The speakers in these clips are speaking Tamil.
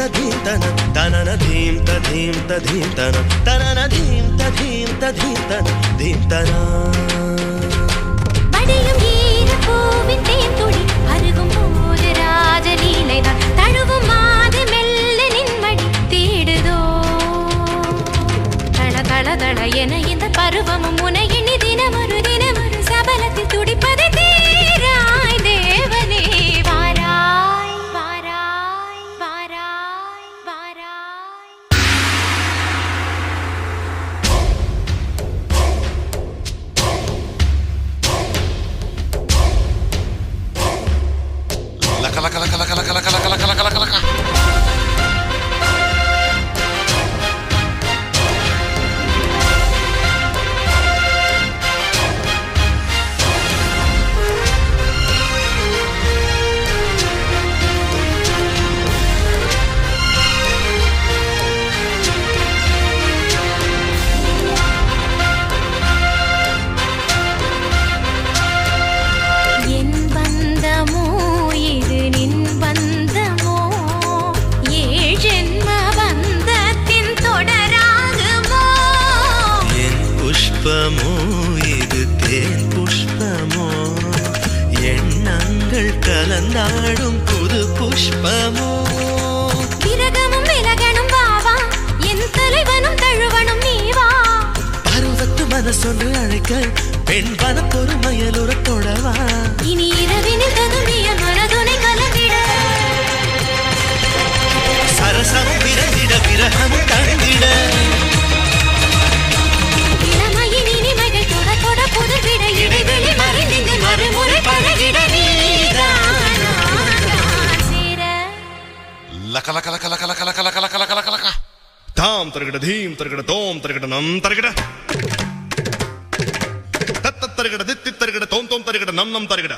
ததீம் தன தனன தீம் ததீம் ததீம் தன தனன தீம் ததீம் ததீம் தன தீம் தனா படியும் ஈர பூவின் தேன்துளி அருகும் போது ராஜலீலைதான் தழுவும் மாது மெல்ல நின்மடி தேடுதோ தள தள தள என இந்த பருவமும் உனை எண்ணி தினமொரு சபலத்தில் துடிப்பதை தீராய் தேவனே வாராய் வாராய் வாராய் வாராய் லக்க லக்க லக்க லக்க லக்க லக்க லக்க லக்க லக்க லக்க புஷ்பமோ இது தேன் புஷ்பமோ எண்ணங்கள் கலந்தாடும் புது புஷ்பமோ விரகமும் விலகணும் வாவா என் தலைவனும் தழுவனும் நீவா பருவத்து மனசொன்று அழைக்க பெண் வன பொறுமையலுற தொடவா இனி இரவினில் ததும்பிய மனதுனை கலந்திட சரசமும் விரந்திட விரகமும் தந்திட லக்க லக்க லக்க லக்க லக்க லக்க லக்க லக்க லக்க லக்க லக்க தாம் தருகிட தீம் தருகிட தோம் தருகிட நம் தருகிட தத்த தருகிட தித்தி தருகிட தோம் தோம் தருகிட நம் நம் தருகிட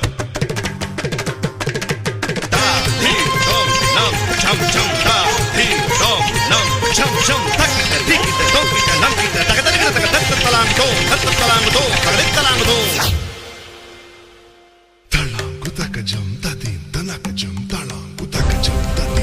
தா தீம் தோம் நம் சம் சம் தா தீம் தோம் நம் சம் சம் தக்கிட திக்கிட தோக்கிட நம் கிட தக தருகிட தக தத்த தலாங் தோம் தத்த தலாங் தோம் தகலித் தலாங் தோம் தலாங்கு தக்க ஜம் ததீம் தனக்க ஜம் தலாங்கு தக்க ஜம் தன